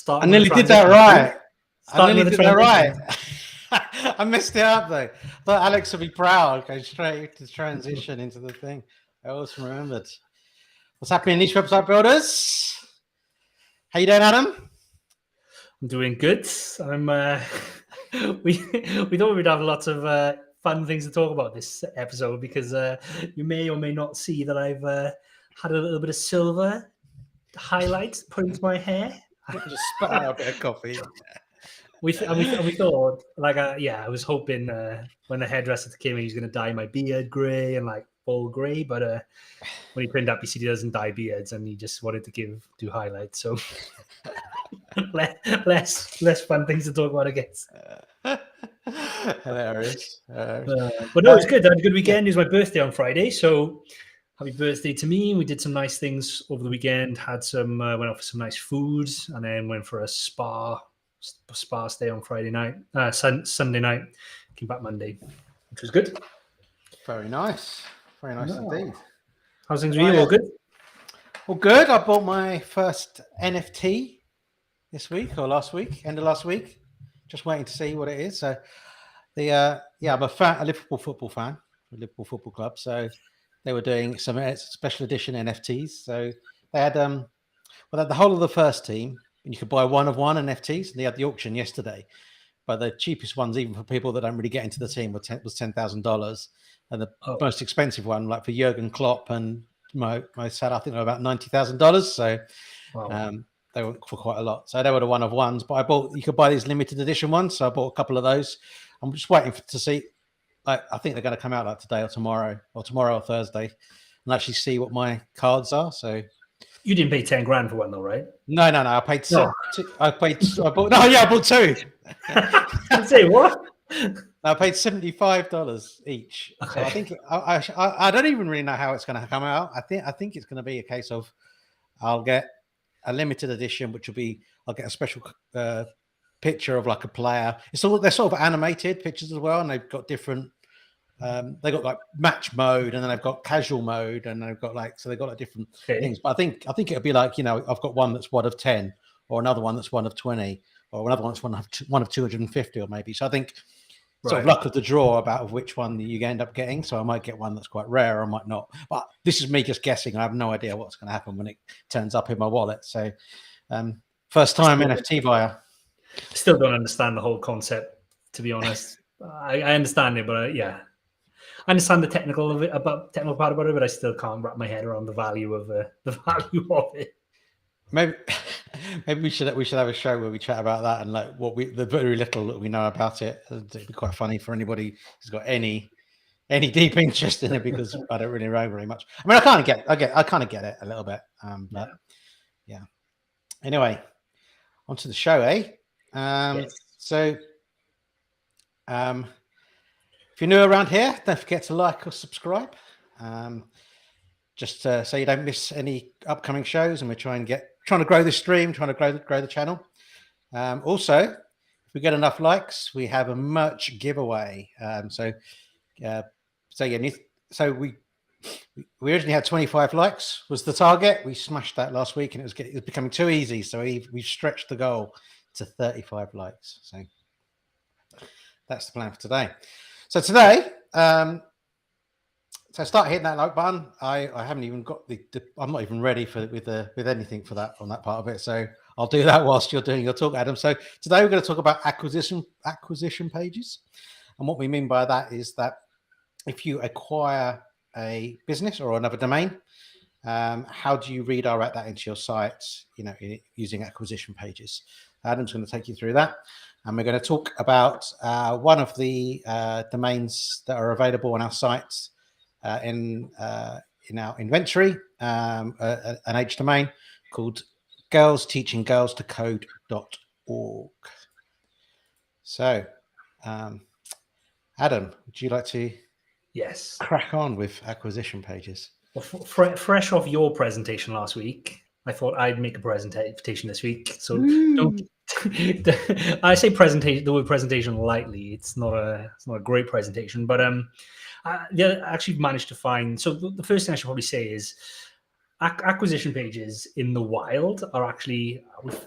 Starting I with nearly the did that transition. right. Starting with the transition. I messed it up though. Thought Alex would be proud. Go straight to transition into the thing. I always remembered. What's happening, niche website builders? How you doing, Adam? I'm doing good. I'm. We thought we'd have lots of fun things to talk about this episode because you may or may not see that I've had a little bit of silver highlights put into my hair. Just spat out a bit of coffee. We thought, like, I was hoping when the hairdresser came in, he's going to dye my beard grey and like full grey. But when he turned up, he said he doesn't dye beards, and he just wanted to do highlights. So less fun things to talk about, I guess. Hilarious. But no, it's good. I had a good weekend. It was my birthday on Friday, so happy birthday to me. We did some nice things over the weekend. Had some went out for some nice food, and then went for a spa stay on Friday night, Sunday night. Came back Monday, which was good. Very nice indeed. How's things with you? All good? Well, good. I bought my first NFT this week or last week, end of last week. Just waiting to see what it is. So, I'm a Liverpool football fan, Liverpool Football Club. So they were doing some special edition NFTs. So they had they had the whole of the first team, and you could buy one of one NFTs. And they had the auction yesterday, but the cheapest ones, even for people that don't really get into the team, was $10,000, and the most expensive one, like for Jurgen Klopp and Mo Salah, I think they were about $90,000. So Wow. they went for quite a lot. So they were the one of ones. But you could buy these limited edition ones. So I bought a couple of those. I'm just waiting to see. I think they're going to come out like today or tomorrow or Thursday, and actually see what my cards are. So you didn't pay $10,000 for one though, right? No. I paid. No. I bought two. Say what? I paid $75 each. Okay. So I think I don't even really know how it's going to come out. I think it's going to be a case of I'll get a limited edition, which will be I'll get a special picture of like a player. They're sort of animated pictures as well, and they've got different. They got like match mode, and then they've got casual mode, and they've got like different things. But I think it'll be like I've got one that's one of 10, or another one that's one of 20, or another one that's one of 250, or maybe. So I think sort of luck of the draw about which one you end up getting. So I might get one that's quite rare, or I might not. But this is me just guessing. I have no idea what's going to happen when it turns up in my wallet. So first time NFT buyer. Still don't understand the whole concept, to be honest. I understand it, but I understand the technical part about it, but I still can't wrap my head around the value of it. Maybe we should have a show where we chat about that and like the very little that we know about it. It'd be quite funny for anybody who's got any deep interest in it, because I don't really know very much. I mean, I kind of get it a little bit. But yeah. Anyway, onto the show, eh? Yes. So, if you're new around here, don't forget to like or subscribe, just so you don't miss any upcoming shows. And we're trying to grow this stream, trying to grow the channel. Also, if we get enough likes, we have a merch giveaway. So we originally had 25 likes was the target. We smashed that last week, and it was becoming too easy. So we've stretched the goal to 35 likes. So that's the plan for today. So today, so start hitting that like button. I haven't even got I'm not even ready with anything for that on that part of it. So I'll do that whilst you're doing your talk, Adam. So today we're going to talk about acquisition pages, and what we mean by that is that if you acquire a business or another domain, how do you redirect that into your site? Using acquisition pages. Adam's going to take you through that, and we're going to talk about one of the domains that are available on our sites in our inventory, an H domain called girlsteachinggirlstocode.org. So, Adam, would you like to crack on with acquisition pages? Well, fresh off your presentation last week, I thought I'd make a presentation this week. So don't. I say the word presentation lightly. It's not a great presentation, but I actually managed to find. So the first thing I should probably say is acquisition pages in the wild are actually,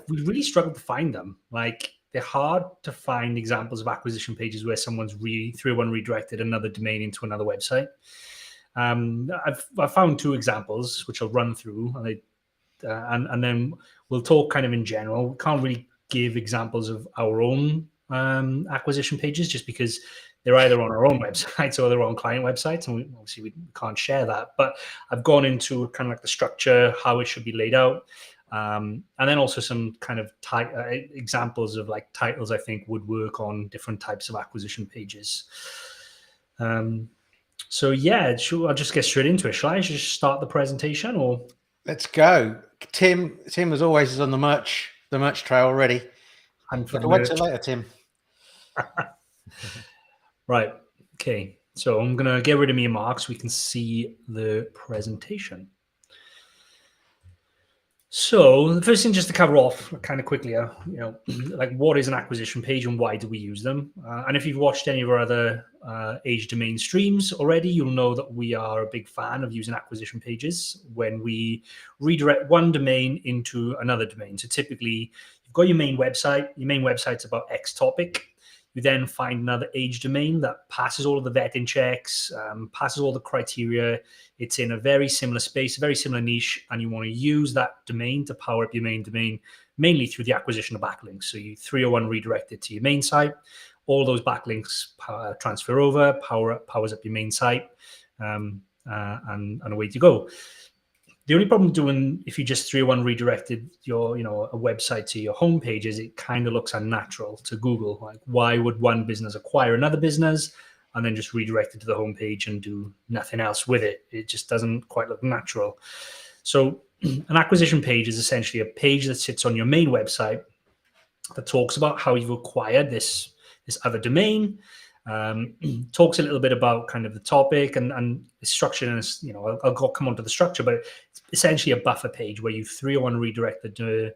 we really struggle to find them. Like, they're hard to find examples of acquisition pages where someone's 301 redirected another domain into another website. I've found 2 examples, which I'll run through, and then we'll talk kind of in general. We can't really give examples of our own acquisition pages, just because they're either on our own websites or they're on client websites, and obviously we can't share that. But I've gone into kind of like the structure, how it should be laid out, and then also some kind of examples of like titles I think would work on different types of acquisition pages. So yeah, I'll just get straight into it. Shall I just start the presentation, or? Let's go. Tim, as always, is on the merch trail already. And for wait till later, Tim. Right. Okay. So I'm going to get rid of me marks so we can see the presentation. So the first thing just to cover off kind of quickly, like what is an acquisition page and why do we use them? And if you've watched any of our other Age Domain streams already, you'll know that we are a big fan of using acquisition pages when we redirect one domain into another domain. So typically you've got your main website. Your main website's about X topic. You then find another Age domain that passes all of the vetting checks, passes all the criteria. It's in a very similar space, a very similar niche, and you want to use that domain to power up your main domain, mainly through the acquisition of backlinks. So you 301 redirect it to your main site. All those backlinks transfer over, powers up your main site, and away you go. The only problem doing if you just 301 redirected your, a website to your homepage is it kind of looks unnatural to Google. Like, why would one business acquire another business and then just redirect it to the homepage and do nothing else with it? It just doesn't quite look natural. So an acquisition page is essentially a page that sits on your main website that talks about how you've acquired this other domain. Talks a little bit about kind of the topic and the structure, and I'll come on to the structure, but it's essentially a buffer page where you 301 redirect the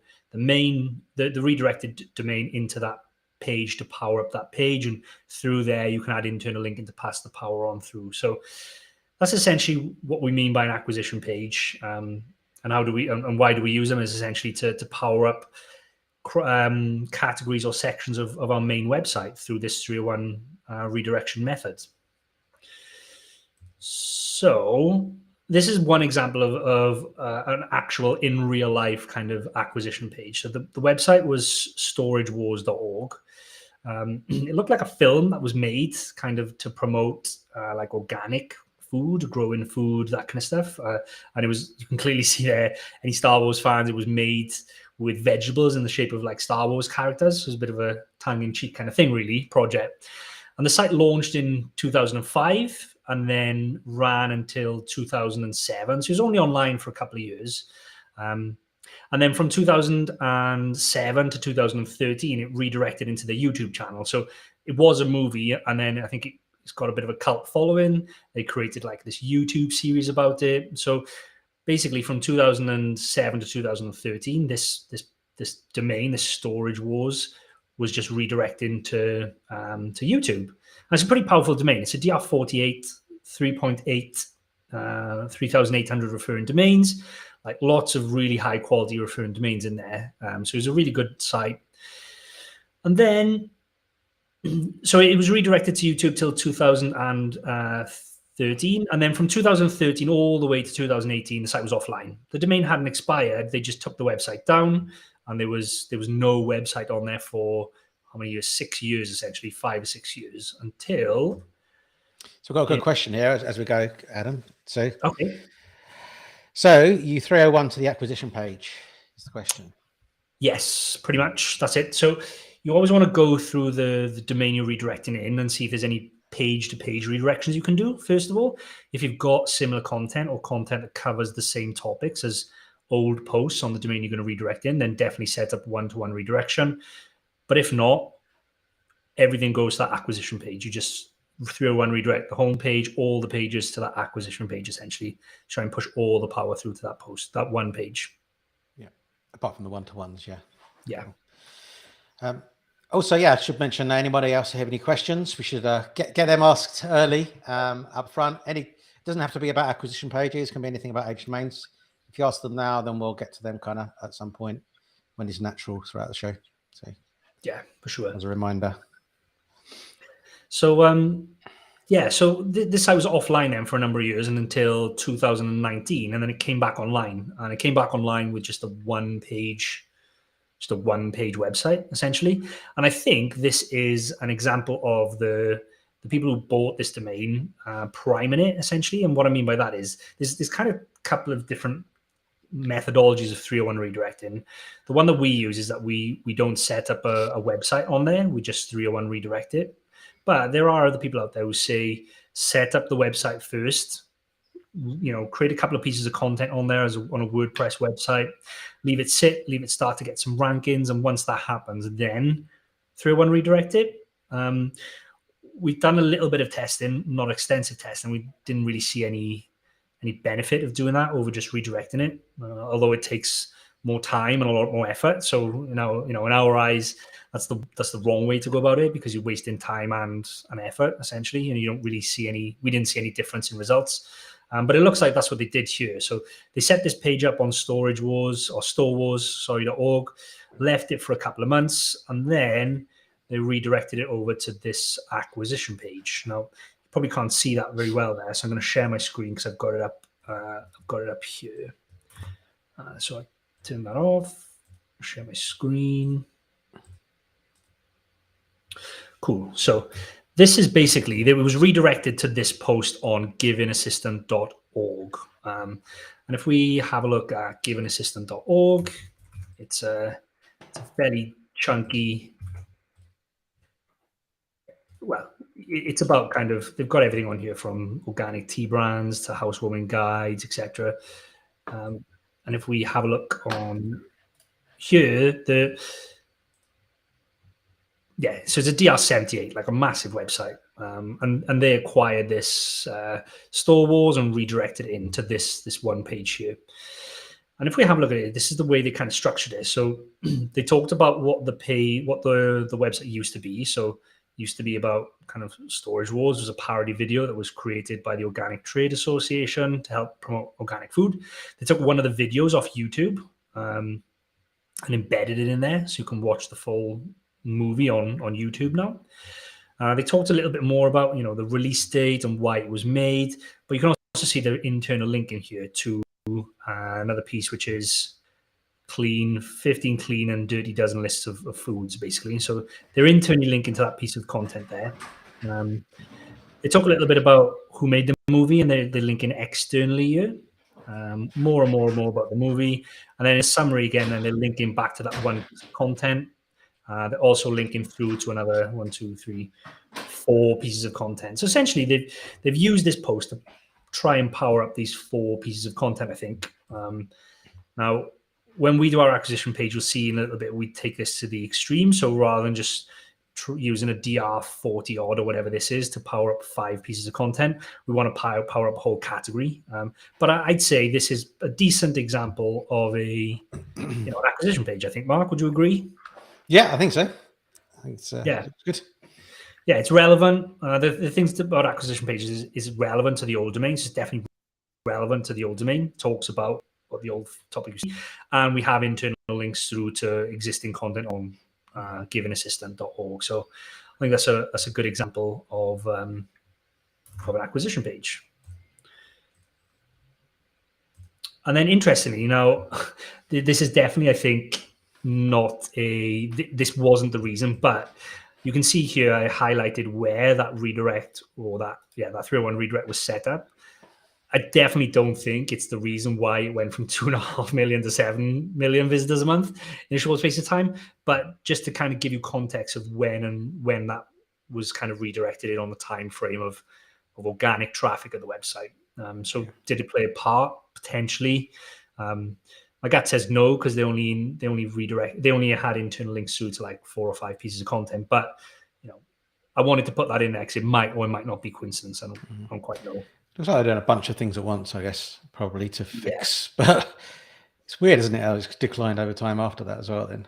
redirected domain into that page to power up that page, and through there you can add internal linking to pass the power on through. So that's essentially what we mean by an acquisition page, and how do we and why do we use them is essentially to power up categories or sections of our main website through this 301 redirection method. So this is one example of an actual in real life kind of acquisition page. So the website was storagewars.org. It looked like a film that was made kind of to promote like organic food, growing food, that kind of stuff. And it was, you can clearly see there, any Star Wars fans, it was made with vegetables in the shape of like Star Wars characters. So it was a bit of a tongue-in-cheek kind of thing, really, project. And the site launched in 2005 and then ran until 2007. So it was only online for a couple of years. And then from 2007 to 2013, it redirected into the YouTube channel. So it was a movie, and then I think it's got a bit of a cult following. They created like this YouTube series about it. So basically from 2007 to 2013, this domain, this Storage Wars, was just redirecting to YouTube. And it's a pretty powerful domain. It's a DR48, 3.8, 3,800 referring domains, like lots of really high quality referring domains in there. So it was a really good site. And then, so it was redirected to YouTube till 2013. And then from 2013 all the way to 2018, the site was offline. The domain hadn't expired. They just took the website down, and there was no website on there for how many years? 6 years, essentially, 5 or 6 years, until. So I've got a good question here as we go, Adam. So, okay. So you 301 to the acquisition page is the question. Yes, pretty much. That's it. So you always want to go through the domain you're redirecting in and see if there's any page-to-page redirections you can do, first of all. If you've got similar content or content that covers the same topics as old posts on the domain you're going to redirect in, then definitely set up one-to-one redirection. But if not, everything goes to that acquisition page. You just 301 redirect the home page, all the pages to that acquisition page, essentially. Try and push all the power through to that post, that one page. Yeah, apart from the one-to-ones, yeah. Yeah. Also, yeah, I should mention, anybody else have any questions? We should get them asked early up front. It doesn't have to be about acquisition pages. It can be anything about Age Domains. if you ask them now, then we'll get to them kind of at some point when it's natural throughout the show. So yeah, for sure. As a reminder. So yeah, so this site was offline then for a number of years and until 2019, and then it came back online, and it came back online with just a one-page website essentially. And I think this is an example of the people who bought this domain priming it essentially. And what I mean by that is there's kind of a couple of different methodologies of 301 redirecting. The one that we use is that we don't set up a website on there, we just 301 redirect it. But there are other people out there who say set up the website first, create a couple of pieces of content on there on a WordPress website, leave it sit, leave it start to get some rankings, and once that happens, then 301 redirect it. We've done a little bit of testing, not extensive testing. We didn't really see any benefit of doing that over just redirecting it, although it takes more time and a lot more effort. So in our eyes, that's the wrong way to go about it, because you're wasting time and effort essentially, and you don't really see we didn't see any difference in results. But it looks like that's what they did here. So they set this page up on storewars.org, left it for a couple of months, and then they redirected it over to this acquisition page. Now, you probably can't see that very well there, so I'm going to share my screen because I've got it up. Here. So I turn that off. Share my screen. Cool. So this is basically, it was redirected to this post on giveanassistant.org. And if we have a look at giveanassistant.org, it's a fairly chunky, well, it's about kind of, they've got everything on here from organic tea brands to housewarming guides, etc. And if we have a look on here, so it's a DR78, like a massive website. And they acquired this Store Wars and redirected it into this one page here. And if we have a look at it, this is the way they kind of structured it. So they talked about what the website used to be. So used to be about kind of Storage Wars. It was a parody video that was created by the Organic Trade Association to help promote organic food. They took one of the videos off YouTube and embedded it in there, so you can watch the full movie on YouTube now. They talked a little bit more about the release date and why it was made, but you can also see the internal link in here to another piece, which is 15 clean and dirty dozen lists of foods, basically. So they're internally linking to that piece of content there. They talk a little bit about who made the movie, and they're linking externally here. More and more about the movie, and then in summary again, then they're linking back to that one piece of content. They're also linking through to another 1, 2, 3, 4 pieces of content. So essentially, they've used this post to try and power up these 4 pieces of content, I think. Now, when we do our acquisition page, you'll see in a little bit we take this to the extreme. So rather than just using a DR40 odd or whatever this is to power up 5 pieces of content, we want to power up a whole category. But I'd say this is a decent example of an acquisition page, I think. Mark, would you agree? Yeah, I think so. I think it's good. Yeah, it's relevant. The things about acquisition pages is relevant to the old domains. It's definitely relevant to the old domain. Talks about what the old topic is. And we have internal links through to existing content on giveanassistant.org. So I think that's a good example of an acquisition page. And then interestingly, this is definitely, I think, this wasn't the reason, but you can see here I highlighted where that redirect or that 301 redirect was set up. I definitely don't think it's the reason why it went from 2.5 million to 7 million visitors a month in a short space of time. But just to kind of give you context of when that was kind of redirected on the time frame of organic traffic at the website. So did it play a part? Potentially. My gut says no, because they only had internal links through to like 4 or 5 pieces of content. But I wanted to put that in there because it might or it might not be coincidence. I don't quite know. Looks like they're doing a bunch of things at once, I guess, probably to fix. Yeah. But it's weird, isn't it? How it's declined over time after that as well. Then,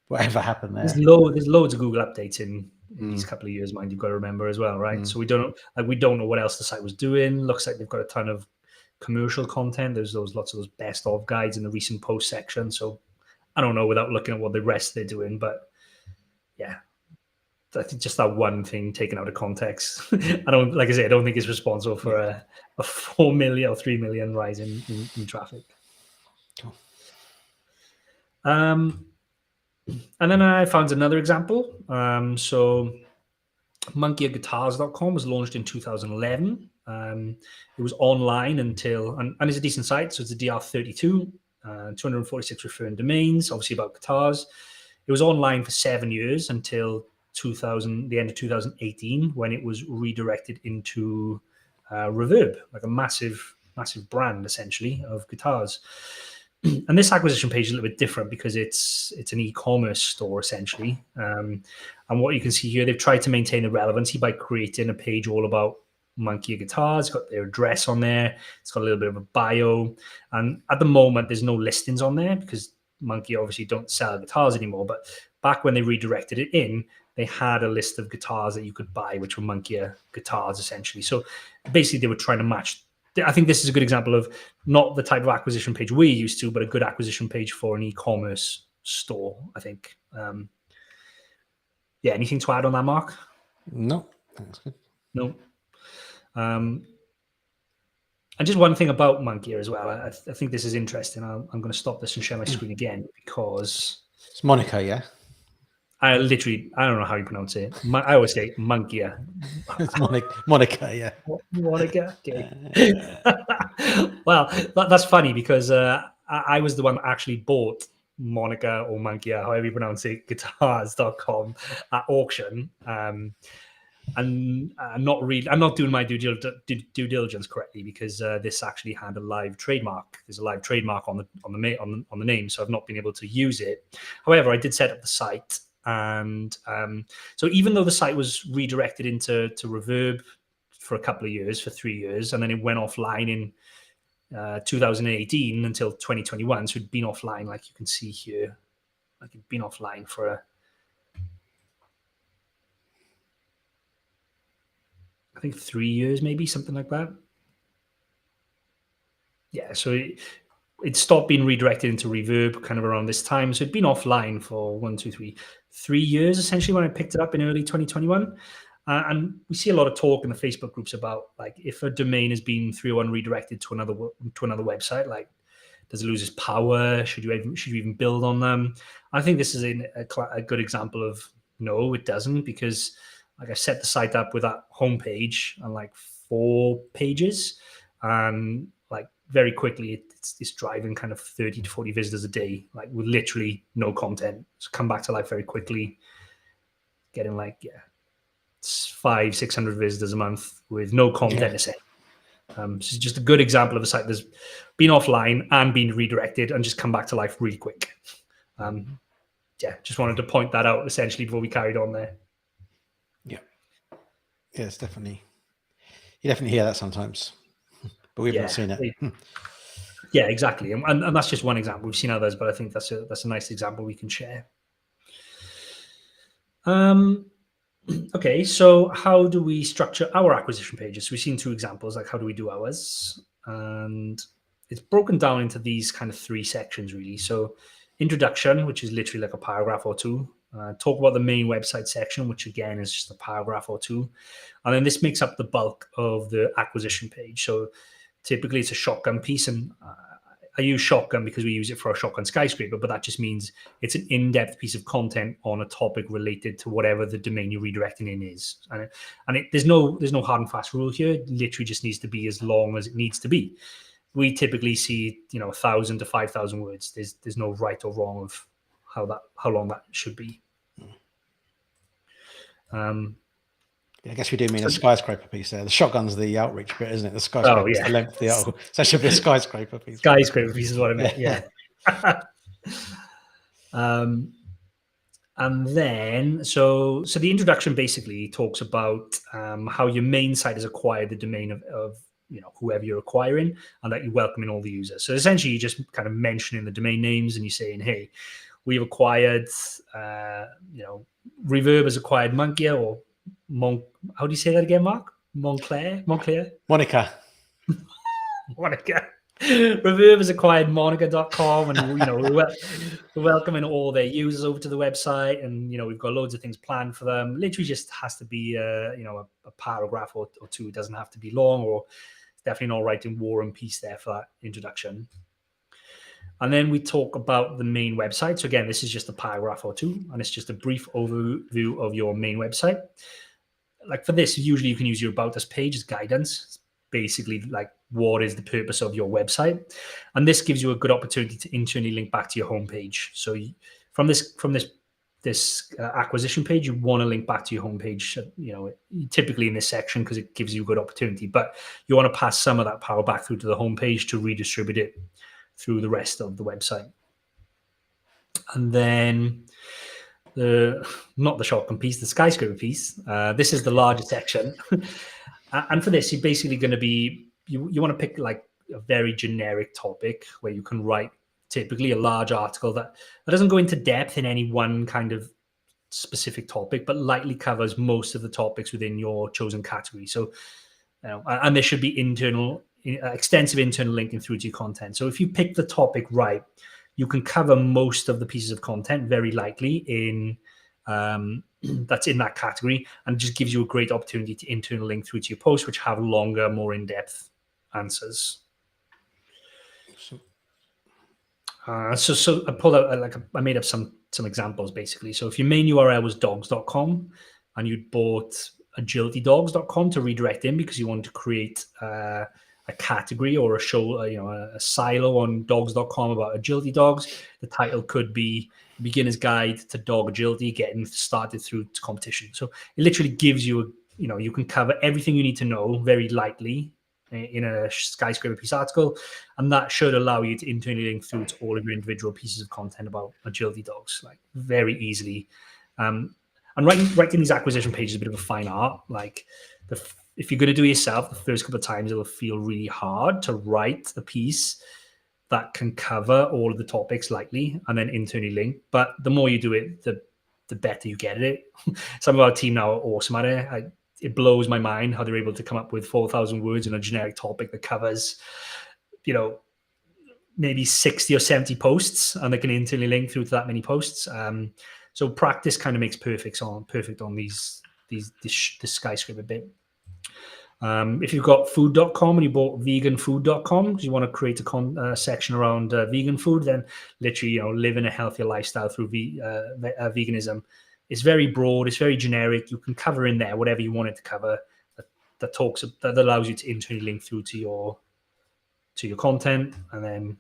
whatever happened there. There's loads of Google updates in these couple of years, mind. You've got to remember as well, right? So we don't know what else the site was doing. Looks like they've got a ton of commercial content. There's lots of those best of guides in the recent post section. So I don't know without looking at what the rest they're doing, but yeah, I think just that one thing taken out of context. I don't think it's responsible for a 4 million or 3 million rise in traffic. Cool. And then I found another example. So monkeyguitars.com was launched in 2011. It was online until, and it's a decent site. So it's a DR32, 246 referring domains, obviously about guitars. It was online for 7 years until the end of 2018, when it was redirected into Reverb, like a massive brand essentially of guitars. And this acquisition page is a little bit different because it's an e-commerce store essentially. And what you can see here, they've tried to maintain the relevancy by creating a page all about Monkey Guitars. It's got their address on there. It's got a little bit of a bio. And at the moment, there's no listings on there because Monkey obviously don't sell guitars anymore. But back when they redirected it in, they had a list of guitars that you could buy, which were Monkey guitars essentially. So basically, they were trying to match. I think this is a good example of not the type of acquisition page we're used to, but a good acquisition page for an e-commerce store, I think. Yeah, anything to add on that, Mark? No, that's good. No. And just one thing about Monkey as well. I think this is interesting. I'm going to stop this and share my screen again because it's Monica, yeah. I don't know how you pronounce it. I always say Monkey. It's Monica, yeah. Monica. Okay. Well, that's funny because I was the one that actually bought Monica or Monkey, however you pronounce it, guitars.com at auction. And I'm not doing my due diligence correctly because this actually had a live trademark. There's a live trademark on the name, so I've not been able to use it. However, I did set up the site, and so even though the site was redirected into Reverb for a couple of years, for 3 years, and then it went offline in 2018 until 2021, so it'd been offline, like you can see here, like it'd been offline for I think 3 years, maybe something like that. Yeah, so it stopped being redirected into Reverb kind of around this time. So it'd been offline for 3 years, essentially, when I picked it up in early 2021. And we see a lot of talk in the Facebook groups about, like, if a domain has been 301 redirected to another website, like, does it lose its power? Should you even build on them? I think this is a good example of no, it doesn't, because like I set the site up with that homepage and like 4 pages, and like very quickly it's driving kind of 30 to 40 visitors a day, like with literally no content. So come back to life very quickly, getting like 500-600 visitors a month with no content. This is just a good example of a site that's been offline and been redirected and just come back to life really quick. Just wanted to point that out essentially before we carried on there. Yeah, it's definitely, you definitely hear that sometimes, but we've not seen it. Yeah, exactly. And that's just one example. We've seen others, but I think that's a nice example we can share. Okay, so how do we structure our acquisition pages? So we've seen 2 examples, like how do we do ours? And it's broken down into these kind of 3 sections, really. So introduction, which is literally like a paragraph or 2. Talk about the main website section, which again is just a paragraph or 2. And then this makes up the bulk of the acquisition page. So typically it's a shotgun piece, and I use shotgun because we use it for our shotgun skyscraper, but that just means it's an in-depth piece of content on a topic related to whatever the domain you're redirecting in is. And there's no hard and fast rule here. It literally just needs to be as long as it needs to be. We typically see 1,000 to 5,000 words. There's no right or wrong of how long that should be. I guess we do mean a skyscraper piece there. The shotgun's the outreach bit, isn't it? The skyscraper is the length of the article. So that should be a skyscraper piece. Skyscraper piece is what I meant, yeah. And then, so the introduction basically talks about how your main site has acquired the domain of whoever you're acquiring, and that you're welcoming all the users. So essentially, you're just kind of mentioning the domain names, and you're saying, hey, we've acquired, Reverb has acquired Monkey, or how do you say that again, Mark? Montclair? Monica. Monica. Reverb has acquired Monica.com, and we're welcoming all their users over to the website, and we've got loads of things planned for them. Literally, just has to be a paragraph or two. It doesn't have to be long, or it's definitely not writing War and Peace there for that introduction. And then we talk about the main website. So again, this is just a paragraph or two, and it's just a brief overview of your main website. Like for this, usually you can use your About Us page as guidance. It's basically like, what is the purpose of your website? And this gives you a good opportunity to internally link back to your homepage. So from this acquisition page, you want to link back to your homepage, typically in this section, because it gives you a good opportunity, but you want to pass some of that power back through to the homepage to redistribute it through the rest of the website. And then not the shotgun piece, the skyscraper piece. This is the larger section. And for this, you're basically going to be, you want to pick like a very generic topic where you can write typically a large article that doesn't go into depth in any one kind of specific topic, but lightly covers most of the topics within your chosen category. So, and there should be extensive internal linking through to your content. So if you pick the topic right, you can cover most of the pieces of content very lightly in that's in that category, and just gives you a great opportunity to internal link through to your posts, which have longer, more in-depth answers. So I pulled out, I made up some examples basically. So if your main URL was dogs.com and you'd bought agilitydogs.com to redirect in because you want to create a category or a show, a silo on dogs.com about agility dogs, the title could be Beginner's Guide to Dog Agility, Getting Started Through to Competition. So it literally gives you, you can cover everything you need to know very lightly in a skyscraper piece article, and that should allow you to internally link through to all of your individual pieces of content about agility dogs, like very easily. And writing these acquisition pages is a bit of a fine art. Like if you're going to do it yourself, the first couple of times it'll feel really hard to write a piece that can cover all of the topics lightly and then internally link. But the more you do it, the better you get at it. Some of our team now are awesome at it. It blows my mind how they're able to come up with 4,000 words in a generic topic that covers, maybe 60 or 70 posts, and they can internally link through to that many posts. So practice kind of makes perfect on this skyscraper bit. If you've got food.com and you bought veganfood.com because you want to create a section around vegan food, then literally, living a healthier lifestyle through veganism. It's very broad. It's very generic. You can cover in there whatever you want it to cover. That allows you to internally link through to your content. And then,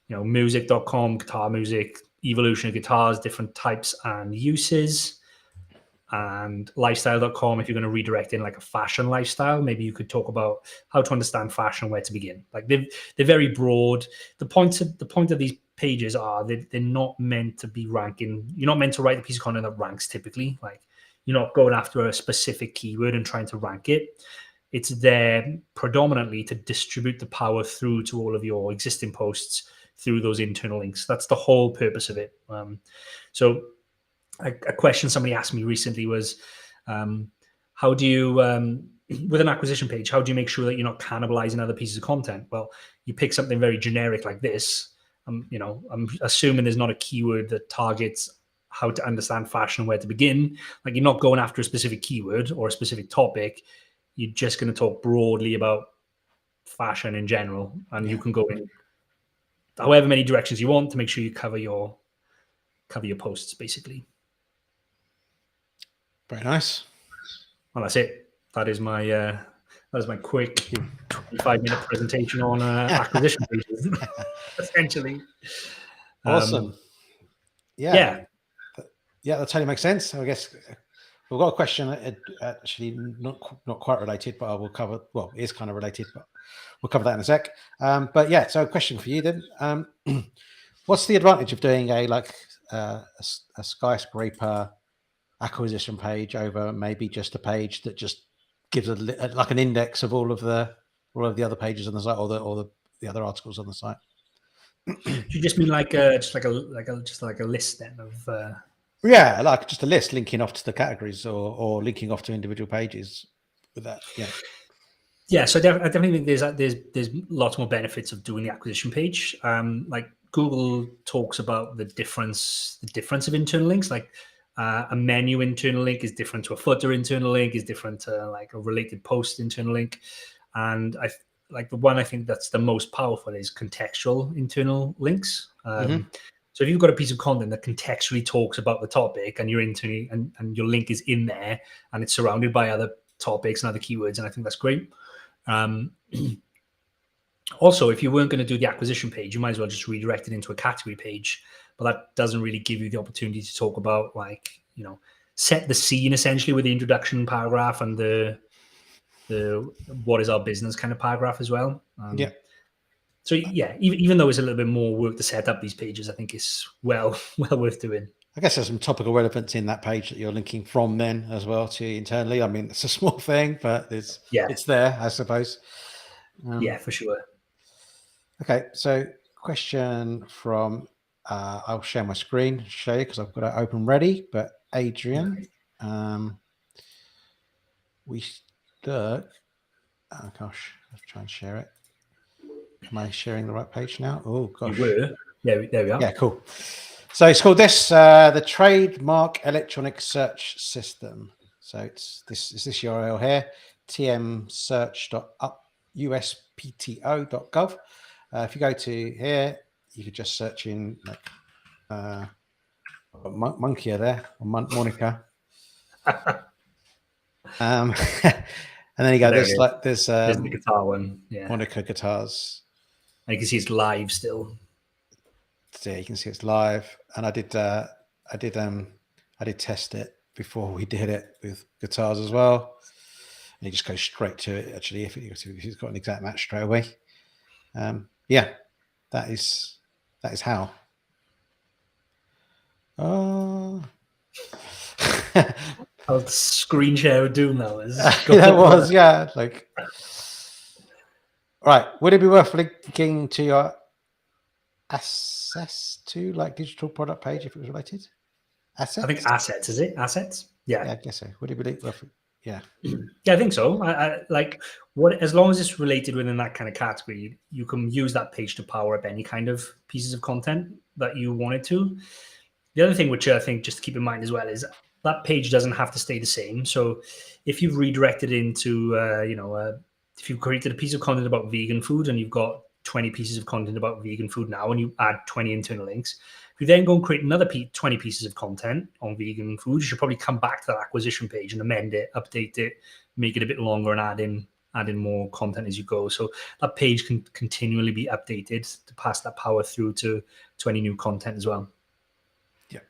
music.com, guitar music, evolution of guitars, different types and uses. And lifestyle.com, if you're going to redirect in like a fashion lifestyle, maybe you could talk about how to understand fashion, where to begin. Like they're very broad. The point of these pages are they're not meant to be ranking. You're not meant to write a piece of content that ranks typically. Like you're not going after a specific keyword and trying to rank it. It's there predominantly to distribute the power through to all of your existing posts through those internal links. That's the whole purpose of it. So a question somebody asked me recently was, how do you, with an acquisition page, how do you make sure that you're not cannibalizing other pieces of content? Well, you pick something very generic like this. I'm assuming there's not a keyword that targets how to understand fashion and where to begin. Like you're not going after a specific keyword or a specific topic. You're just going to talk broadly about fashion in general, and you can go in however many directions you want to make sure you cover your posts basically. Very nice. Well, that's it. That is my quick 25-minute presentation on acquisition pages, essentially. Awesome. Yeah, that totally makes sense. I guess we've got a question actually not quite related, but I will cover. Well, it is kind of related, but we'll cover that in a sec. But yeah, so a question for you then. What's the advantage of doing a skyscraper acquisition page over maybe just a page that just gives like an index of all of the other pages on the site or the other articles on the site? Do you just mean like a list then of? Yeah, like just a list linking off to the categories or linking off to individual pages with that. Yeah. Yeah, so I definitely think there's lots more benefits of doing the acquisition page. Like Google talks about the difference of internal links. Like a menu internal link is different to a footer internal link, is different to like a related post internal link. And like the one I think that's the most powerful is contextual internal links. So if you've got a piece of content that contextually talks about the topic and you're internally and your link is in there and it's surrounded by other topics and other keywords, and I think that's great. Also, if you weren't going to do the acquisition page, you might as well just redirect it into a category page, but that doesn't really give you the opportunity to talk about, like, you know, set the scene essentially with the introduction paragraph and the what is our business kind of paragraph as well. So yeah, even though it's a little bit more work to set up these pages, I think it's well worth doing. I guess there's some topical relevance in that page that you're linking from then as well to internally. I mean, it's a small thing, but it's there, I suppose. Yeah, for sure. Okay, so question from, I'll share my screen, show you because I've got it open ready, but Adrian, we stuck, oh gosh, let's try and share it. Am I sharing the right page now? Oh gosh. You were. Yeah, there we are. Yeah, cool. So it's called this the Trademark Electronic Search System. So it's this URL here, tmsearch.uspto.gov. If you go to here, you could just search in like Monkey there, or Monica. And then you go, there's the guitar one. Yeah. Monica guitars. And you can see it's live still. So you can see it's live, and I did test it before we did it with guitars as well. And you just go straight to it. Actually, if it's got an exact match straight away, yeah, that is how. Oh, I'll screen share with Doom now. That was like. Right, would it be worth linking to your assets to like digital product page if it was related? Assets? I think assets, is it? Assets? Yeah. I guess so. Would it be worth? Yeah. Yeah, I think so. I like what, as long as it's related within that kind of category, you can use that page to power up any kind of pieces of content that you wanted to. The other thing, which I think just to keep in mind as well, is that page doesn't have to stay the same. So if you've redirected into, if you've created a piece of content about vegan food and you've got 20 pieces of content about vegan food now, and you add 20 internal links, if you then go and create another 20 pieces of content on vegan food, you should probably come back to that acquisition page and amend it, update it, make it a bit longer, and add in more content as you go. So that page can continually be updated to pass that power through to any new content as well. Yeah.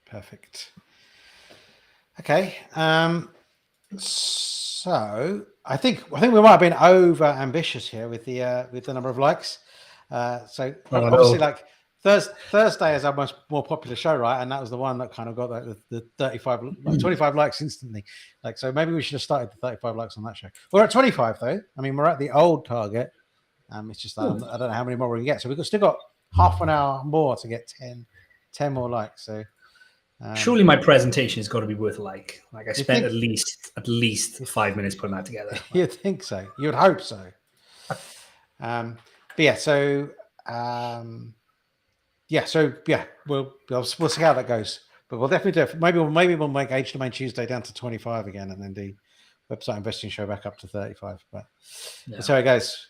Perfect. Okay. So I think we might have been over ambitious here with the number of likes. So obviously, like Thursday is our most more popular show, right? And that was the one that kind of got the 25 likes instantly. Like, so maybe we should have started the 35 likes on that show. We're at 25 though. I mean, we're at the old target. It's just I don't know how many more we can get. So we've still got half an hour more to get 10 more likes. So. Surely my presentation has got to be worth a like. Like I spent at least 5 minutes putting that together. You'd think so. You would hope so. But yeah, so we'll see how that goes. But we'll definitely do it. Maybe we'll make Age Domain Tuesday down to 25 again, and then the website investing show back up to 35. But that's how it goes.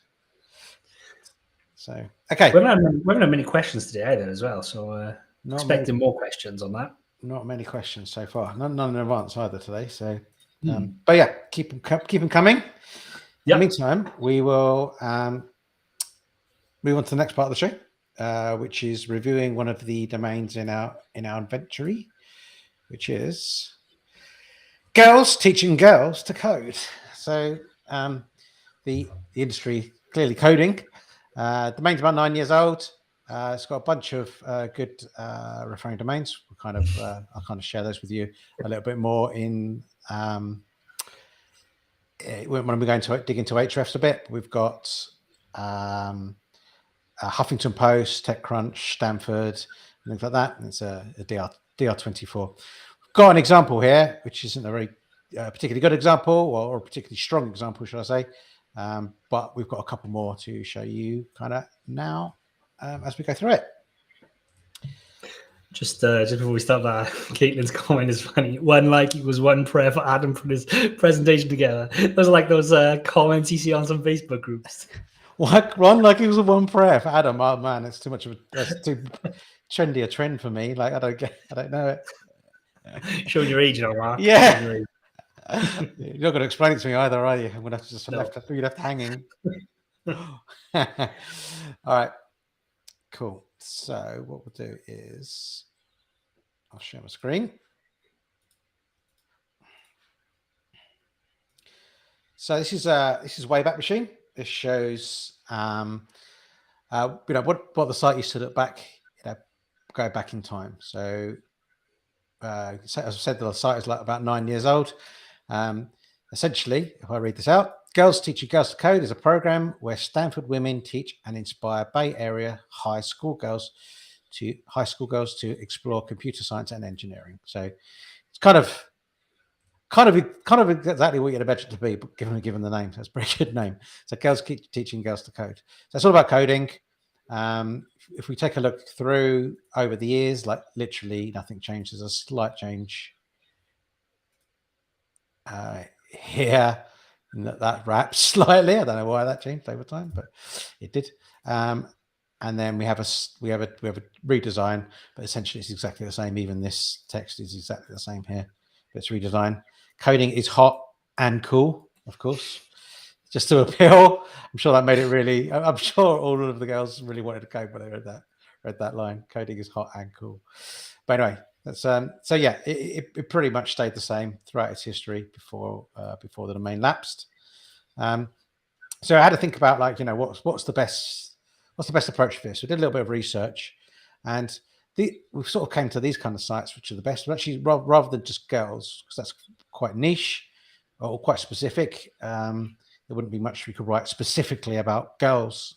So okay, we haven't had many questions today either as well. So expecting more questions on that. Not many questions so far. None in advance either today. So, but yeah, keep them coming. In the meantime, we will move on to the next part of the show, which is reviewing one of the domains in our inventory, which is girls teaching girls to code. So, the industry clearly coding. Domain's about 9 years old. It's got a bunch of good referring domains. I'll kind of share those with you a little bit more in when we're going to dig into Ahrefs a bit. We've got Huffington Post, TechCrunch, Stanford, things like that. And it's a DR24. We've got an example here, which isn't a very a particularly good example or a particularly strong example, should I say. But we've got a couple more to show you kind of now as we go through it. Just before we start that, Caitlin's comment is funny. One like equals one prayer for Adam put his presentation together. Those are like those comments you see on some Facebook groups. One like it was a one prayer for Adam. Oh man, it's too much of that's too trendy a trend for me. Like I don't know it. Showing your age now, Mark. Yeah. You're not going to explain it to me either, are you? I'm going to have to just left hanging. All right. Cool. So what we'll do is I'll share my screen. So this is Wayback Machine. This shows what the site used to look back, go back in time. So as I said, the site is like about 9 years old. Essentially, if I read this out, Girls Teaching Girls to Code is a program where Stanford women teach and inspire Bay Area high school girls to explore computer science and engineering. So it's kind of exactly what you'd imagine it to be, but given the name. So it's a pretty good name. So Girls Keep Teaching Girls to Code. So it's all about coding. If we take a look through over the years, like literally nothing changed. There's a slight change here. That wraps slightly. I don't know why that changed over time, but it did. And then we have a redesign, but essentially it's exactly the same. Even this text is exactly the same here, but it's redesigned. Coding is hot and cool, of course, just to appeal. I'm sure that made it really. I'm sure all of the girls really wanted to code when they read that line. Coding is hot and cool. But anyway, that's so yeah, it pretty much stayed the same throughout its history before the domain lapsed. So I had to think about what's the best approach for this. We did a little bit of research, and we sort of came to these kind of sites, which are the best. But actually, rather than just girls, because that's quite niche or quite specific, there wouldn't be much we could write specifically about girls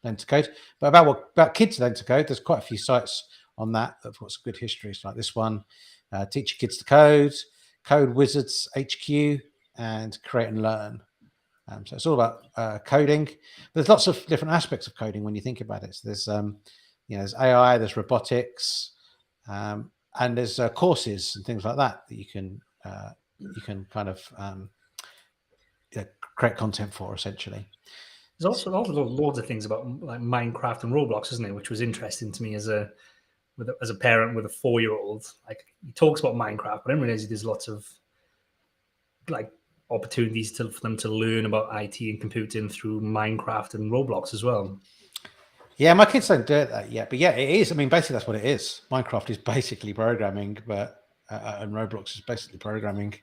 learn to code. But about kids learn to code, there's quite a few sites on that have got some good histories, like this one, Teach Your Kids to Code, Code Wizards HQ, and Create and Learn. So it's all about coding. There's lots of different aspects of coding when you think about it. So there's AI, there's robotics, and there's courses and things like that you can kind of create content for, essentially. There's also loads of things about like Minecraft and Roblox, isn't it? Which was interesting to me as a parent with a 4-year-old. Like, he talks about Minecraft, but I didn't realize there's lots of like opportunities for them to learn about IT and computing through Minecraft and Roblox as well. Yeah, my kids don't do that yet, but yeah, it is. I mean, basically that's what it is. Minecraft is basically programming, but and Roblox is basically programming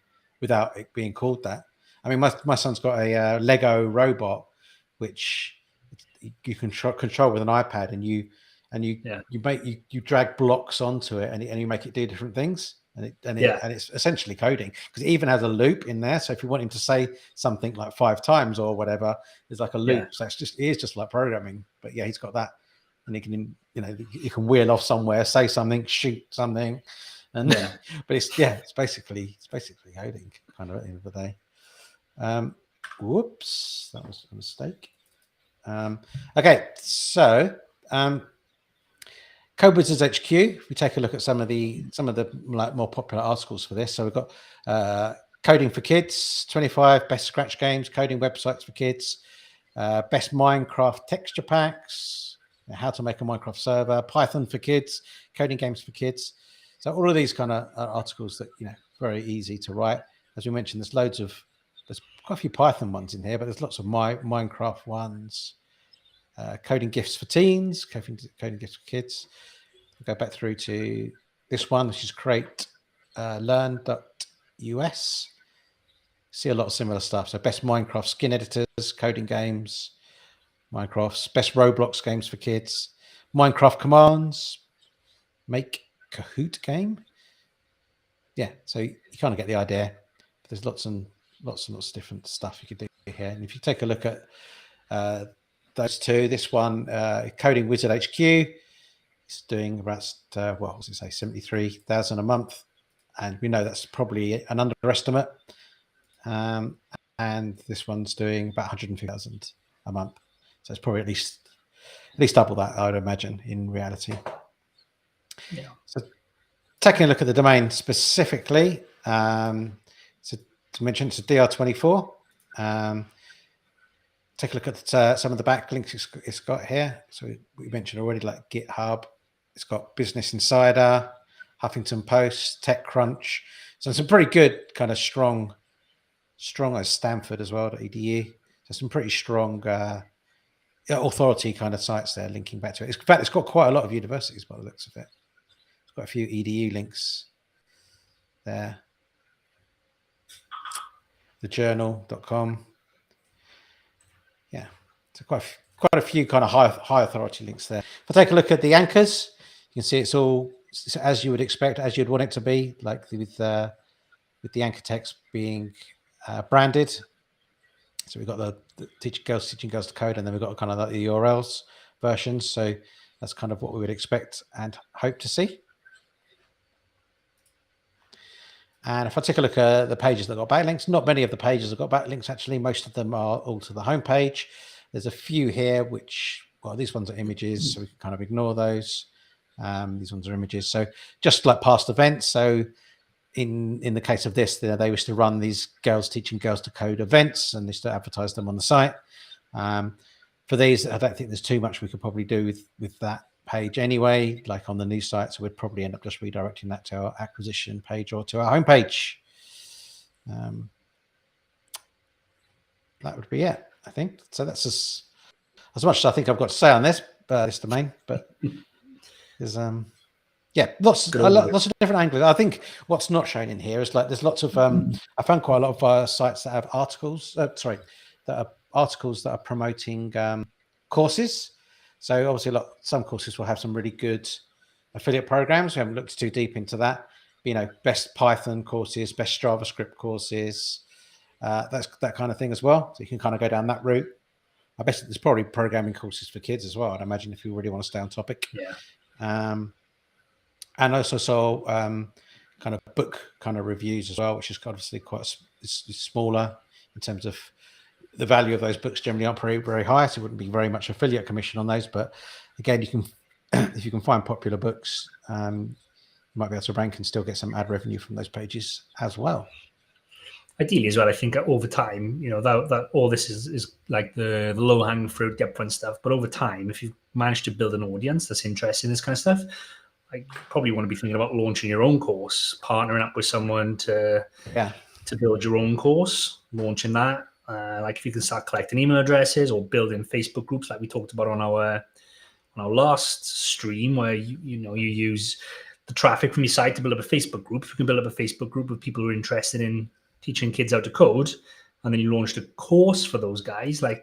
without it being called that. I mean, my son's got a Lego robot, which you can control with an iPad, and you drag blocks onto it, and you make it do different things. And it's essentially coding, because it even has a loop in there. So if you want him to say something like 5 times or whatever, there's like a loop. Yeah. So it is just like programming. But yeah, he's got that, and he can you can wheel off somewhere, say something, shoot something, and but it's basically coding kind of at the end of the day. Whoops, that was a mistake. Okay, so. Code Wizards HQ. If we take a look at some of the like more popular articles for this, so we've got coding for kids, 25 best Scratch games, coding websites for kids, best Minecraft texture packs, how to make a Minecraft server, Python for kids, coding games for kids. So all of these kind of articles that very easy to write. As we mentioned, there's quite a few Python ones in here, but there's lots of Minecraft ones. Coding gifts for teens, coding gifts for kids. We'll go back through to this one, which is createlearn.us. See a lot of similar stuff. So best Minecraft skin editors, coding games, Minecraft's best Roblox games for kids, Minecraft commands, make Kahoot game. Yeah, so you kind of get the idea. But there's lots and lots of different stuff you could do here. And if you take a look at those two, this one, Coding Wizard HQ, it's doing about what was it say, 73,000 a month. and we know that's probably an underestimate. And this one's doing about 150,000 a month, so it's probably at least double that, I would imagine, in reality. Yeah. So taking a look at the domain specifically, so to mention, it's a DR24. Take a look at some of the backlinks it's got here. So we mentioned already, like GitHub. It's got Business Insider, Huffington Post, TechCrunch. So some pretty good kind of strong as Stanford as well, .edu. So some pretty strong authority kind of sites there linking back to it. In fact, it's got quite a lot of universities by the looks of it. It's got a few EDU links there. Thejournal.com. Yeah, so quite a few kind of high authority links there. If I take a look at the anchors, you can see it's all as you would expect, as you'd want it to be, like with the anchor text being branded. So we've got the teaching girls to code, and then we've got kind of like the URLs versions. So that's kind of what we would expect and hope to see. And if I take a look at the pages that got backlinks, not many of the pages have got backlinks, actually. Most of them are all to the homepage. There's a few here which, well, these ones are images, so we can kind of ignore those. These ones are images. So just like past events. So in the case of this, they used to run these girls teaching girls to code events, and they used to advertise them on the site. For these, I don't think there's too much we could probably do with that page anyway, like on the news site. So we'd probably end up just redirecting that to our acquisition page or to our homepage. That would be it, I think. So that's as much as I think I've got to say on this domain, but there's lots of different angles. I think what's not shown in here is like there's lots of I found quite a lot of sites that have articles. Articles that are promoting courses. So obviously, some courses will have some really good affiliate programs. We haven't looked too deep into that. Best Python courses, best JavaScript courses, that's that kind of thing as well. So you can kind of go down that route. I bet there's probably programming courses for kids as well, I'd imagine, if you really want to stay on topic. Yeah. And I also saw kind of book kind of reviews as well, which is obviously quite smaller in terms of the value of those books. Generally aren't very, very high, so it wouldn't be very much affiliate commission on those. But again, you can if you can find popular books, you might be able to rank and still get some ad revenue from those pages as well. Ideally as well, I think over time, that all this is like the low-hanging fruit, the upfront stuff. But over time, if you've managed to build an audience that's interested in this kind of stuff, I probably want to be thinking about launching your own course, partnering up with someone to build your own course, launching that. Like if you can start collecting email addresses or building Facebook groups, like we talked about on our last stream, where you use the traffic from your site to build up a Facebook group. If you can build up a Facebook group with people who are interested in teaching kids how to code, and then you launched a course for those guys, that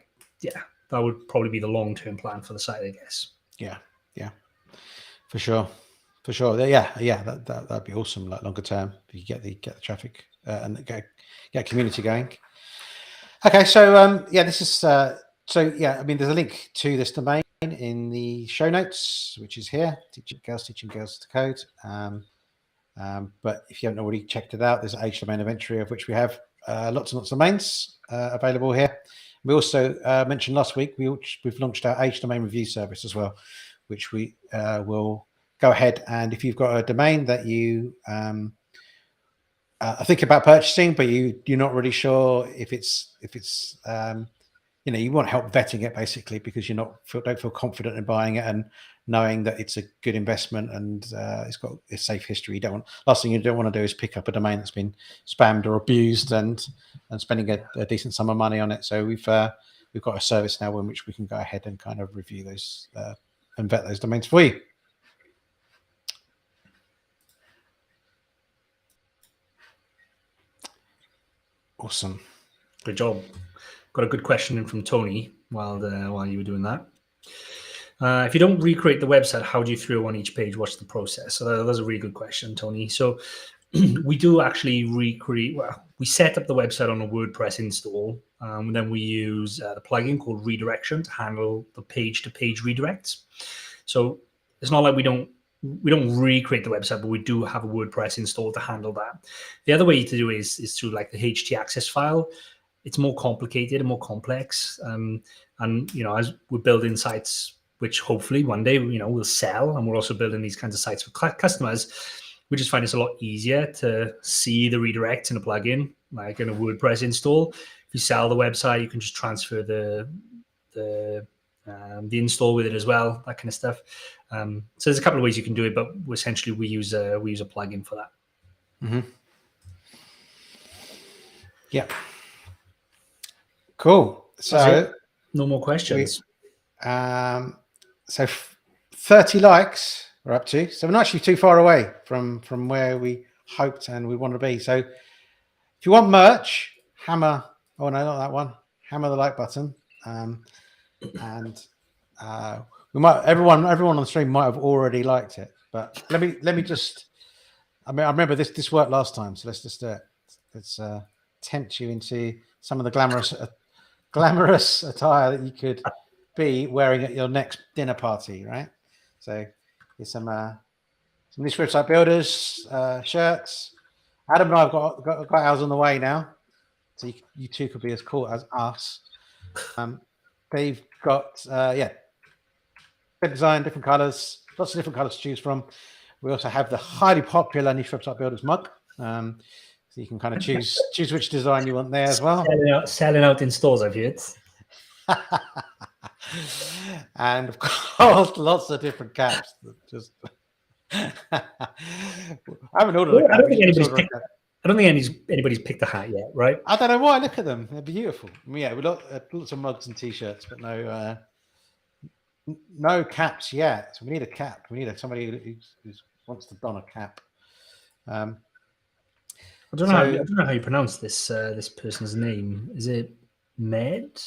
would probably be the long-term plan for the site, I guess. Yeah, for sure. That'd be awesome. Like longer term, if you get the traffic and get community going. Okay, so this is I mean, there's a link to this domain in the show notes, which is here. Teaching girls to code. But if you haven't already checked it out, there's an Age Domain Inventory, of which we have lots and lots of domains available here. We also mentioned last week we've launched our Age Domain Review service as well, which we will go ahead, and if you've got a domain that you are thinking about purchasing, but you're not really sure if it's you want help vetting it, basically, because you don't feel confident in buying it and knowing that it's a good investment and it's got a safe history. Last thing you don't want to do is pick up a domain that's been spammed or abused and spending a decent sum of money on it. So we've got a service now in which we can go ahead and kind of review those and vet those domains for you. Awesome. Good job. Got a good question in from Tony while you were doing that. If you don't recreate the website, how do you throw on each page? What's the process? So that's a really good question, Tony. So we do actually recreate. Well, we set up the website on a WordPress install, and then we use the plugin called Redirection to handle the page-to-page redirects. So it's not like we don't we don't recreate the website, but we do have a WordPress installed to handle that. The other way to do it is through like the htaccess file. It's more complicated and more complex. And as we're building sites, which hopefully one day we'll sell, and we're also building these kinds of sites for customers, we just find it's a lot easier to see the redirects in a plugin, like in a WordPress install. If you sell the website, you can just transfer the install with it as well, that kind of stuff. So there's a couple of ways you can do it, but essentially we use a plugin for that. Mm-hmm. Yeah. Cool. So no more questions. So 30 likes we're up to. So we're not actually too far away from where we hoped and we want to be. So if you want merch, hammer. Oh no, not that one. Hammer the like button. And we might everyone on the stream might have already liked it. But let me just. I remember this worked last time, so let's just do it. Let's tempt you into some of the glamorous attire that you could be wearing at your next dinner party, right? So here's some niche website builders shirts. Adam and I have got ours on the way now, so you two could be as cool as us. They've got good design, different colors, lots of different colors to choose from. We also have the highly popular niche website builders mug. So you can kind of choose which design you want there as well. Selling out in stores, I've heard. And of course, lots of different caps. Just I haven't ordered a cap. I don't think anybody's picked a hat yet, right? I don't know why. Look at them; they're beautiful. Yeah, we got lots of mugs and t-shirts, but no caps yet. So we need a cap. We need somebody who wants to don a cap. I don't know how you pronounce this person's name. Is it Med?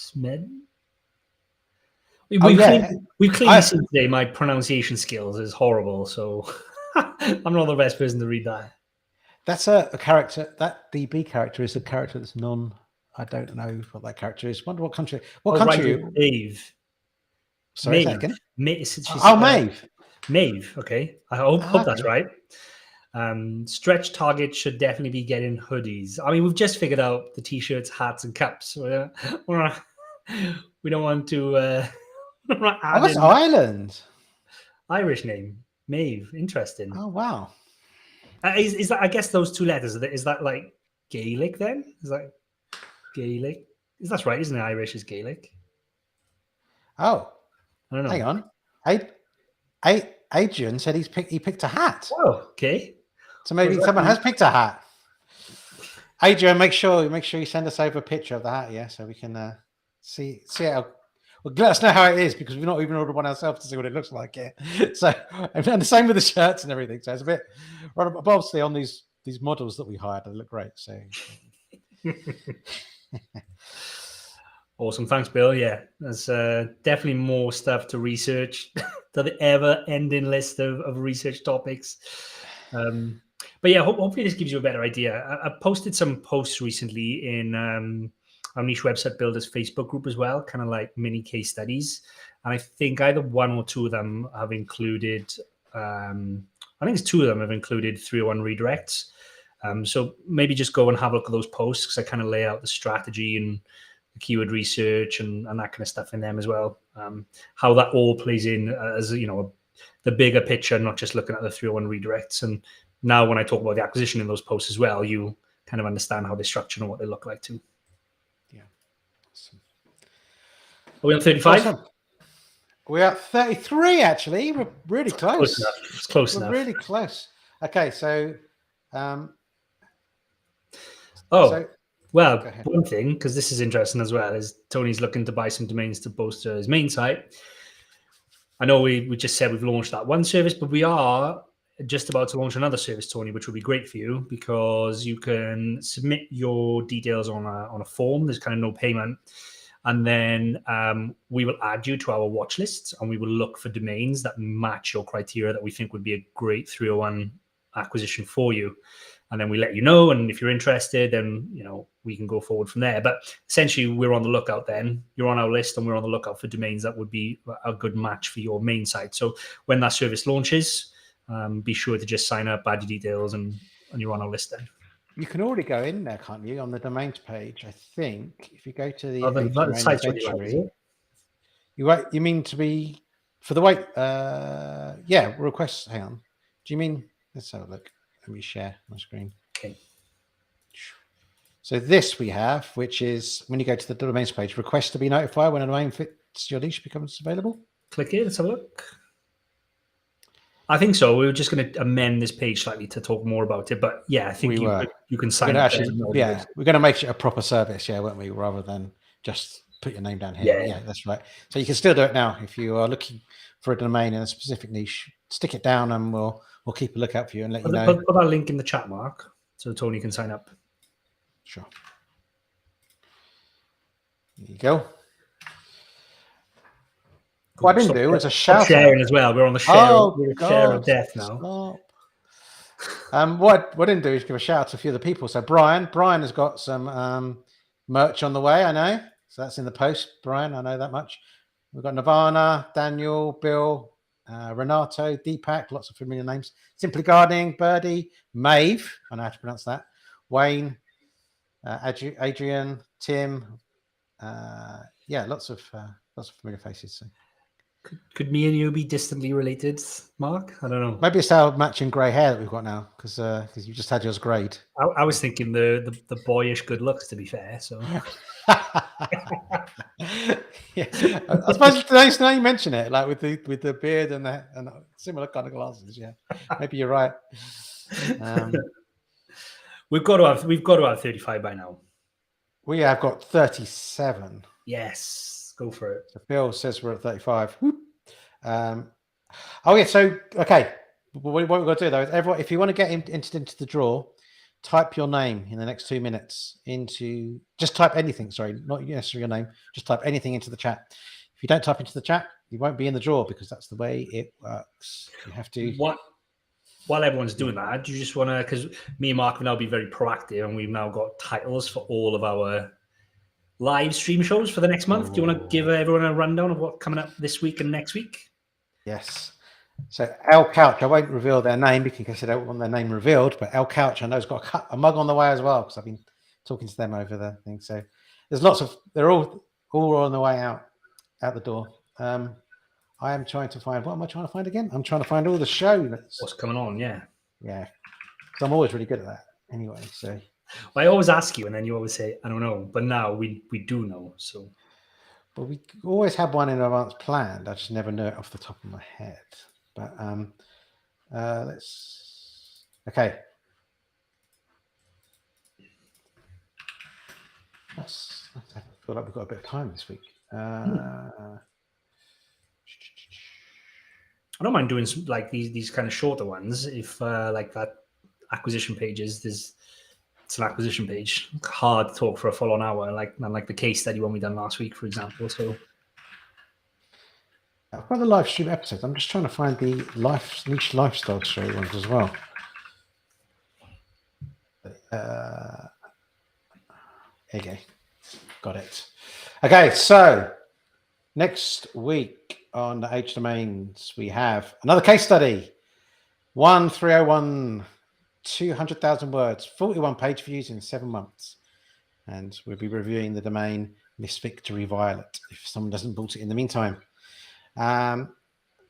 We've clearly seen today my pronunciation skills is horrible, so I'm not the best person to read that. That's a character. That DB character is a character that's I don't know what that character is. Wonder what country. What country? Right, Dave. Sorry, second. Maeve. Maeve. Okay, I hope that's right. Stretch Target should definitely be getting hoodies. I mean, we've just figured out the t-shirts, hats, and cups. We don't want to. That's Ireland. Irish name, Maeve. Interesting. Oh wow. Is that? I guess those two letters. Is that like Gaelic then? Is that Gaelic? That's right, isn't it? Irish is Gaelic. Oh, I don't know. Hang on. Adrian said he picked a hat. Oh, okay. So maybe someone has picked a hat. Adrian, make sure you send us over a picture of the hat, yeah, so we can see how. Well, let us know how it is, because we've not even ordered one ourselves to see what it looks like. Yeah. So, and the same with the shirts and everything. So it's a bit, obviously, on these models that we hired, they look great. So. Awesome. Thanks, Bill. Yeah, there's definitely more stuff to research to the ever-ending list of research topics. But yeah, hopefully this gives you a better idea. I posted some posts recently in our niche website builders Facebook group as well, kind of like mini case studies. And I think either one or two of them have included, I think it's two of them have included 301 redirects. So maybe just go and have a look at those posts, because I kind of lay out the strategy and the keyword research and that kind of stuff in them as well. How that all plays in as, the bigger picture, not just looking at the 301 redirects. And now when I talk about the acquisition in those posts as well, you kind of understand how they're structured and what they look like too. Yeah. Awesome. Are we on 35? Awesome. We're at 33, actually. We're really close. It's close enough. We're really close. Okay, so... Well, one thing, because this is interesting as well, is Tony's looking to buy some domains to bolster his main site. I know we just said we've launched that one service, but we are just about to launch another service, Tony, which will be great for you, because you can submit your details on a form. There's kind of no payment. And then we will add you to our watch list, and we will look for domains that match your criteria that we think would be a great 301 acquisition for you. And then we let you know, and if you're interested, then we can go forward from there. But essentially, we're on the lookout. Then you're on our list, and we're on the lookout for domains that would be a good match for your main site. So when that service launches, be sure to just sign up, add your details, and you're on our list then. You can already go in there, can't you, on the domains page? I think if you go to the The site's already live, is it? you mean to be for the wait? Yeah, requests. Hang on. Do you mean? Let's have a look. Let me share my screen. Okay. So this we have, which is when you go to the domains page, request to be notified when a domain fits your niche becomes available. Click here. Let's have a look. I think so. We were just going to amend this page slightly to talk more about it, but yeah, I think you can sign up. We're going to make it a proper service, weren't we? Rather than just put your name down here. Yeah, that's right. So you can still do it now if you are looking for a domain in a specific niche. Stick it down, and we'll keep a lookout for you and let you know. Put that link in the chat, Mark, so Tony can sign up. Sure. There you go. What I didn't do was a shout sharing as well. We're on the share of death now. What I didn't do is give a shout out to a few of the people. So Brian has got some merch on the way, I know. So that's in the post, Brian. I know that much. We've got Nirvana, Daniel, Bill, Renato, Deepak, lots of familiar names. Simply Gardening, Birdie, Maeve, I know how to pronounce that. Wayne, Adrian, Tim. Lots of familiar faces. So. Could me and you be distantly related, Mark? I don't know. Maybe it's our matching grey hair that we've got now, because you just had yours greyed. I was thinking the boyish good looks, to be fair. So, yeah, I suppose today's now you mention it, like with the beard and similar kind of glasses. Yeah, maybe you're right. We've got to have 35 by now. We have got 37. Yes, go for it. So Phil says we're at 35. So okay. What we've got to do though is everyone, if you want to get entered into the draw, type your name in the next 2 minutes just type anything. Sorry, not necessarily your name. Just type anything into the chat. If you don't type into the chat, you won't be in the draw because that's the way it works. You have to. While everyone's doing that, do you just want to? Because me and Mark have now been very proactive, and we've now got titles for all of our live stream shows for the next month. Do you want to give everyone a rundown of what's coming up this week and next week? Yes. So El Couch, I won't reveal their name because I don't want their name revealed, but El Couch, I know, has got a mug on the way as well because I've been talking to them over the thing. So there's they're all on the way out the door. I am trying to find, what am I trying to find again? I'm trying to find all the show. What's coming on, yeah. Yeah. So I'm always really good at that anyway. So I always ask you and then you always say, I don't know. But now we do know. So. But we always had one in advance planned. I just never know it off the top of my head. But okay. I feel like we've got a bit of time this week. I don't mind doing some, like these kind of shorter ones. If like that acquisition pages, it's an acquisition page. Hard to talk for a full-on hour, like the case study one we done last week, for example. So I've got the live stream episodes. I'm just trying to find the niche lifestyle story ones as well. There you go. Got it. Okay, so next week on the H Domains, we have another case study. 1301, 200,000 words, 41 page views in 7 months. And we'll be reviewing the domain Miss Victory Violet if someone doesn't bought it in the meantime.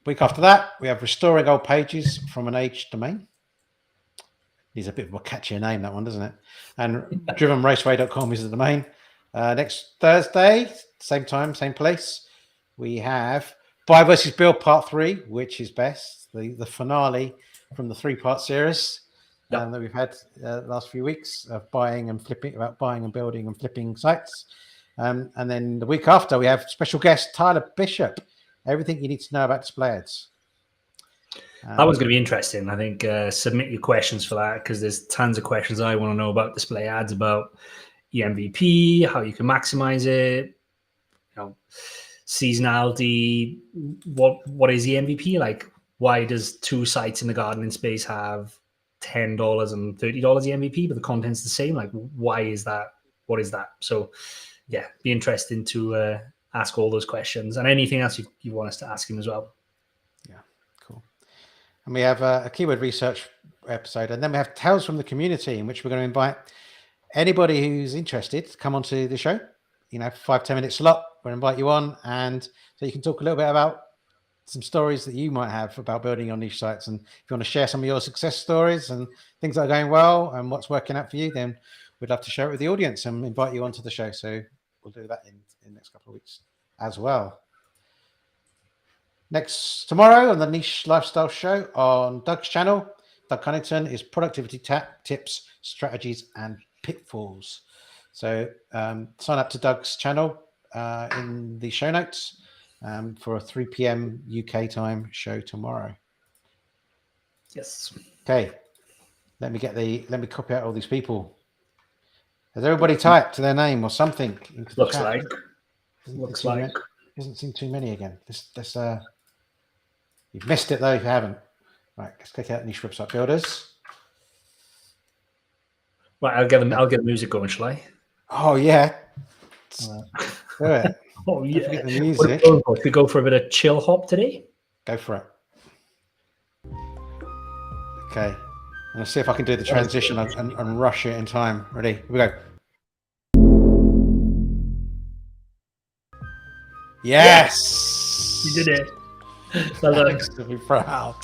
Week after that, we have Restoring Old Pages from an Age Domain. Needs a bit of a catchier name, that one, doesn't it? And drivenraceway.com is the domain. Next Thursday, same time, same place, we have Buy versus Build Part 3, which is best, the finale from the 3-part series that we've had the last few weeks of buying and building and flipping sites. And then the week after, we have special guest Tyler Bishop. Everything you need to know about display ads. That one's going to be interesting. I think submit your questions for that because there's tons of questions I want to know about display ads, about EMVP, how you can maximize it, seasonality. What is EMVP? Like, why does 2 sites in the gardening space have $10 and $30 EMVP, but the content's the same? Like, why is that? What is that? So, yeah, be interesting to ask all those questions and anything else you want us to ask him as well. Yeah, cool. and we have a keyword research episode, and then we have Tales from the Community, in which we're going to invite anybody who's interested to come onto the show. 5-10 minute slot. We'll invite you on, and so you can talk a little bit about some stories that you might have about building your niche sites. And if you want to share some of your success stories and things that are going well and what's working out for you, then we'd love to share it with the audience and invite you onto the show. So we'll do that in the next couple of weeks as well. Tomorrow on the Niche Lifestyle Show on Doug's channel, Doug Cunnington, is productivity tips, strategies, and pitfalls. So sign up to Doug's channel in the show notes for a 3 p.m. UK time show tomorrow. Yes. Okay. Let me copy out all these people. Has everybody typed their name or something? Looks like. Doesn't seem too many again. You've missed it though if you haven't. Right, let's click out Niche Website Builders. Right, I'll get the music going, shall I? Oh yeah. Do it. Oh yeah. Forget the music. Should we go for a bit of chill hop today? Go for it. Okay. I'm gonna see if I can do the transition and rush it in time. Ready? Here we go. Yes! You did it. Well done. To be proud.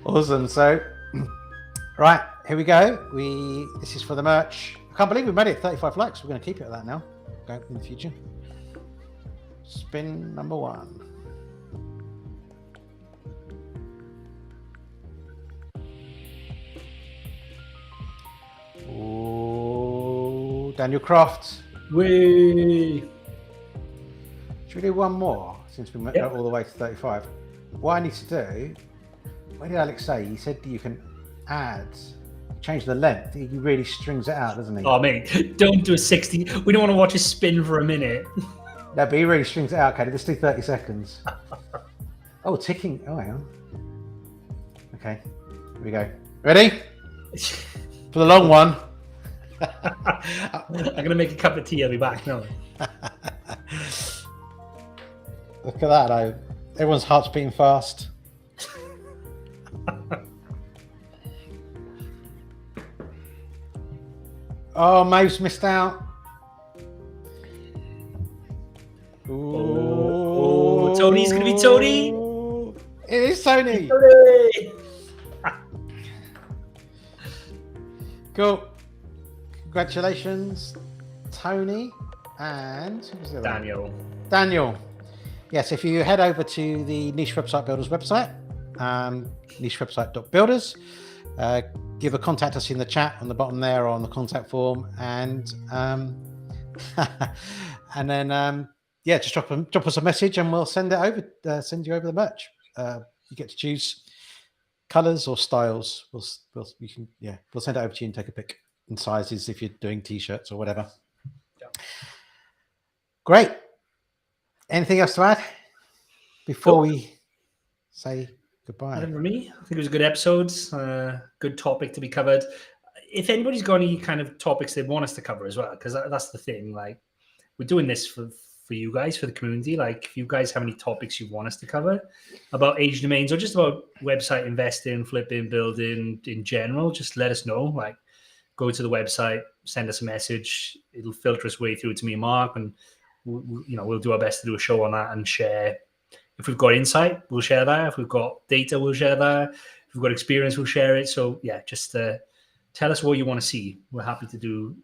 Awesome. So, right, here we go. This is for the merch. I can't believe we made it 35 likes. We're going to keep it at that now. Go in the future. Spin number 1. Oh, Daniel Croft. Whee! Should we do one more since we went all the way to 35? What I need to do, what did Alex say? He said you can change the length. He really strings it out, doesn't he? Oh, mate, don't do a 60. We don't want to watch a spin for a minute. No, but he really strings it out, Katie. Let's do 30 seconds. Oh, ticking. Oh, hang on. Okay, here we go. Ready? For the long one. I'm going to make a cup of tea. I'll be back now. Look at that, though. Everyone's heart's beating fast. Oh, Maeve's missed out. Oh, Tony's going to be Tony. It is Tony. Tony. Cool. Congratulations, Tony. And who's the other one? Daniel. Yes, if you head over to the Niche Website Builders website, nichewebsite.builders, give a contact us in the chat on the bottom there or on the contact form, and and then just drop us a message and we'll send you over the merch. You get to choose colors or styles. We'll send it over to you and take a pick in sizes if you're doing t-shirts or whatever. Yeah. Great. Anything else to add before we say goodbye? Nothing for me. I think it was a good episode. Good topic to be covered. If anybody's got any kind of topics they want us to cover as well, because that's the thing. Like, we're doing this for you guys, for the community. Like, if you guys have any topics you want us to cover about age domains or just about website investing, flipping, building in general, just let us know. Like, go to the website, send us a message. It'll filter its way through to me and Mark, and we'll do our best to do a show on that and share. If we've got insight, we'll share that. If we've got data, we'll share that. If we've got experience, we'll share it. So yeah, just tell us what you want to see. We're happy to do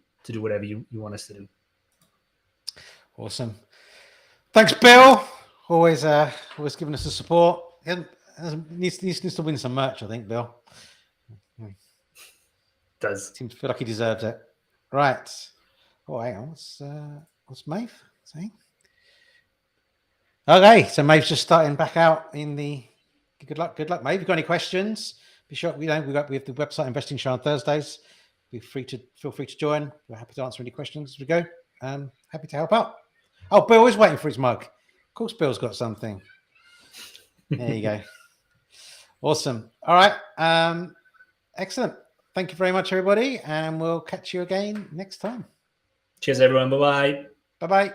whatever you want us to do. Awesome. Thanks, Bill. Always giving us the support. He needs to win some merch, I think, Bill. Does. Seems to feel like he deserves it. Right. Oh, hang on. What's Maeve saying? Okay, so Maeve's just starting back out in the. Good luck, Maeve. If you've got any questions, be sure we have the website investing show on Thursdays. Feel free to join. We're happy to answer any questions as we go. Happy to help out. Oh, Bill is waiting for his mug. Of course, Bill's got something. There you go. Awesome. All right. Excellent. Thank you very much, everybody, and we'll catch you again next time. Cheers, everyone. Bye-bye. Bye-bye.